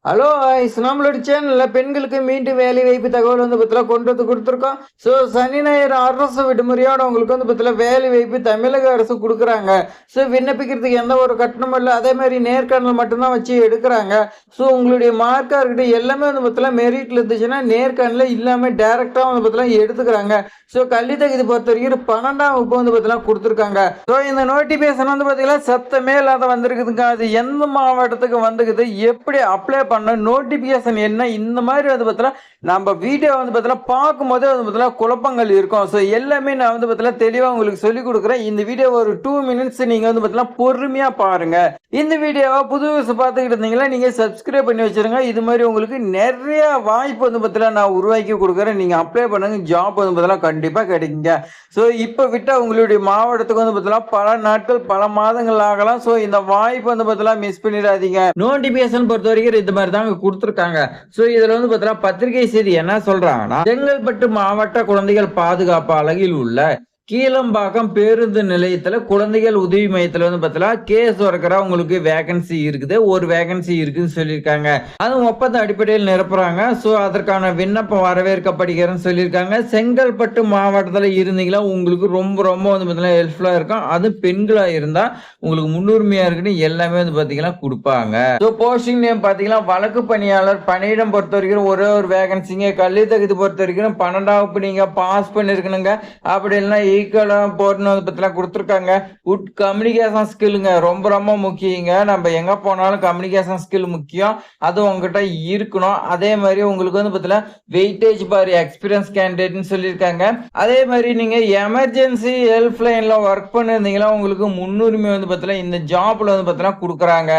Hello ice நம்மளோட சேனல்ல பெண்களுக்கு மீண்டும் வேலை வாய்ப்பு தகவல் பத்தில கொண்டு வந்து கொடுத்துருக்கோம். ஸோ சனி ஞாயிறு அரசு விடுமுறையோட உங்களுக்கு பத்தில வேலை வாய்ப்பு தமிழக அரசு கொடுக்குறாங்க. ஸோ விண்ணப்பிக்கிறதுக்கு எந்த ஒரு கட்டணமும் இல்லை. அதே மாதிரி நேர்காணல் மட்டும்தான் வச்சு எடுக்கிறாங்க. ஸோ உங்களுடைய மார்க்காக இருக்கட்டும் எல்லாமே பத்தில மெரிட்ல இருந்துச்சுன்னா நேர்காணல இல்லாமல் டேரெக்டாக பத்தில எடுத்துக்கிறாங்க. ஸோ கல்வி தகுதி பொறுத்த வரைக்கும் 12ஆம் வகுப்பு பத்தில கொடுத்துருக்காங்க. ஸோ இந்த நோட்டிஃபிகேஷன் பார்த்தீங்கன்னா சத்தமே இல்லாத வந்திருக்குதுங்க. அது எந்த மாவட்டத்துக்கு வந்துக்குது, எப்படி அப்ளை பண்ண, நோட்டிபிகேஷன் என்ன, இந்த மாதிரி பார்த்தீங்கன்னா நம்ம வீடியோ பார்த்தீங்கன்னா பார்க்கும்போதே பார்த்தீங்கன்னா குழப்பங்கள் இருக்கும். ஸோ எல்லாமே நான் பார்த்தீங்கன்னா தெளிவாக உங்களுக்கு சொல்லிக் கொடுக்குறேன். இந்த வீடியோ ஒரு 2 மினிட்ஸ் நீங்கள் பார்த்தீங்கன்னா பொறுமையாக பாருங்க. இந்த வீடியோவை புதுசு பார்த்துக்கிட்டு இருந்தீங்களா நீங்கள் சப்ஸ்கிரைப் பண்ணி வச்சிருங்க. இது மாதிரி உங்களுக்கு நிறைய வாய்ப்பு பார்த்தீங்கன்னா நான் உருவாக்கி கொடுக்குறேன். நீங்கள் அப்ளை பண்ணுங்க, ஜாப் பார்த்தீங்கன்னா கண்டிப்பாக கிடைக்குங்க. ஸோ இப்போ விட்டால் உங்களுடைய மாவட்டத்துக்கு பார்த்தீங்கன்னா பல நாட்கள் பல மாதங்கள் ஆகலாம். ஸோ இந்த வாய்ப்பு பார்த்தீங்கன்னா மிஸ் பண்ணிடாதீங்க. நோட்டிபிகேஷன் பொறுத்த வரைக்கும் இந்த மாதிரி தாங்க கொடுத்துருக்காங்க. ஸோ இதுல பார்த்தீங்கன்னா பத்திரிகை செய்தி என்ன சொல்றாங்கன்னா, செங்கல்பட்டு மாவட்ட குழந்தைகள் பாதுகாப்பு அலகில் உள்ள கீழம்பாக்கம் பேருந்து நிலையத்துல குழந்தைகள் உதவி மையத்துல பார்த்தீங்கன்னா கேஸ் ஒர்க்கரா உங்களுக்கு வேகன்சி இருக்குது, ஒரு வேகன்சி இருக்குன்னு சொல்லியிருக்காங்க. அது ஒப்பந்த அடிப்படையில் நிரப்புறாங்க. ஸோ அதற்கான விண்ணப்பம் வரவேற்கப்படுகிறேன்னு சொல்லியிருக்காங்க. செங்கல்பட்டு மாவட்டத்தில் இருந்தீங்களா உங்களுக்கு ரொம்ப ரொம்ப பார்த்தீங்கன்னா ஹெல்ப்ஃபுல்லா இருக்கும். அது பெண்களா இருந்தா உங்களுக்கு முன்னுரிமையா இருக்குன்னு எல்லாமே பார்த்தீங்கன்னா கொடுப்பாங்க. ஸோ போஸ்டிங் நேம் பார்த்தீங்கன்னா வழக்கு பணியாளர், பணியிடம் பொறுத்த வரைக்கும் ஒரே ஒரு வேகன்சிங்க. கல்வி தகுதி பொறுத்த வரைக்கும் 12ஆம் நீங்க பாஸ் பண்ணிருக்கணுங்க. அப்படி இல்லைன்னா ஈக்குவலாக போடணும் பற்றிலாம் கொடுத்துருக்காங்க. குட் கம்யூனிகேஷன் ஸ்கில்லுங்க ரொம்ப ரொம்ப முக்கியங்க. நம்ம எங்கே போனாலும் கம்யூனிகேஷன் ஸ்கில் முக்கியம். அது உங்ககிட்ட இருக்கணும். அதே மாதிரி உங்களுக்கு பார்த்தீங்கன்னா வெயிட்டேஜ் பார் எக்ஸ்பீரியன்ஸ் கேண்டிடேட்னு சொல்லியிருக்காங்க. அதே மாதிரி நீங்கள் எமர்ஜென்சி ஹெல்ப் லைனில் ஒர்க் பண்ணியிருந்தீங்களா உங்களுக்கு முன்னுரிமை பார்த்தீங்கன்னா இந்த ஜாப்ல பார்த்தீங்கன்னா கொடுக்குறாங்க.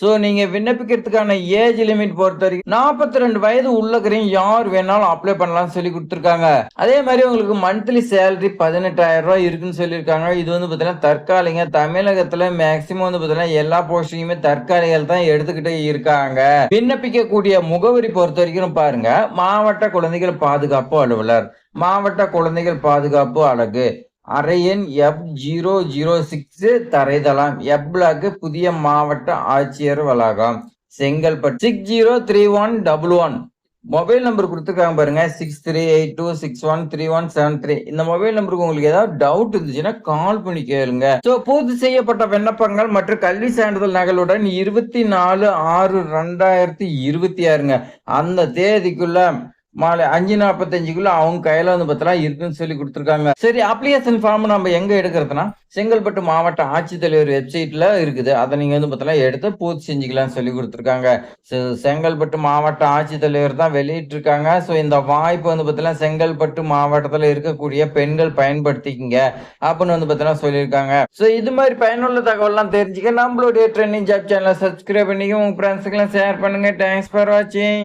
ஸோ நீங்கள் விண்ணப்பிக்கிறதுக்கான ஏஜ் லிமிட் பொறுத்த வரைக்கும் 42 வயது உள்ளக்கிறீங்க யார் வேணாலும் அப்ளை பண்ணலாம்னு சொல்லி கொடுத்துருக்காங்க. அதே மாதிரி உங்களுக்கு மந்த்லி சேலரி 18,000 ரூபாய் இருக்குன்னு சொல்லியிருக்காங்க. இது பார்த்தீங்கன்னா தற்காலிக. தமிழகத்துல மேக்சிமம் பார்த்தீங்கன்னா எல்லா போஸ்டிங்குமே தற்காலிகள் தான் எடுத்துக்கிட்டே இருக்காங்க. விண்ணப்பிக்கக்கூடிய முகவரி பொறுத்த வரைக்கும் பாருங்க, மாவட்ட குழந்தைகள் பாதுகாப்பு அலுவலர், மாவட்ட குழந்தைகள் பாதுகாப்பு அலகு, அரையன் F006 தரைதளம், எப் பிளாக், புதிய மாவட்ட ஆட்சியர் வளாகம், செங்கல்பட்டு 603111. மொபைல் நம்பர் கொடுத்துருக்காங்க பாருங்க, 6382613173. இந்த மொபைல் நம்பருக்கு உங்களுக்கு ஏதாவது டவுட் இருந்துச்சுன்னா கால் பண்ணி கேளுங்க. ஸோ பூர்த்தி செய்யப்பட்ட விண்ணப்பங்கள் மற்றும் கல்வி சான்றிதழ் நகலுடன் 24/6/2026 அந்த தேதிக்குள்ள மாலை 5:45 அவங்க கையில பார்த்தலாம் இருக்குன்னு சொல்லி கொடுத்துருக்காங்க. சரி, அப்ளிகேஷன் ஃபார்ம் நம்ம எங்க எடுக்கிறதுனா செங்கல்பட்டு மாவட்ட ஆட்சித்தலைவர் வெப்சைட்ல இருக்குது. அதை நீங்க பார்த்தலாம் எடுத்து பூர்த்தி செஞ்சுக்கலாம்னு சொல்லி கொடுத்துருக்காங்க. செங்கல்பட்டு மாவட்ட ஆட்சித்தலைவர் தான் வெளியிட்டு இருக்காங்க. ஸோ இந்த வாய்ப்பு பார்த்தலாம் செங்கல்பட்டு மாவட்டத்தில் இருக்கக்கூடிய பெண்கள் பயன்படுத்திக்கிங்க அப்படின்னு பார்த்தலாம் சொல்லியிருக்காங்க. ஸோ இது மாதிரி பயனுள்ள தகவல்லாம் தெரிஞ்சுக்க நம்மளுடைய ட்ரெண்டிங் ஜாப் சேனலை சப்ஸ்கிரைப் பண்ணிக்க, உங்க ஃப்ரெண்ட்ஸுக்கெல்லாம் ஷேர் பண்ணுங்க. தேங்க்ஸ் ஃபார் வாட்சிங்.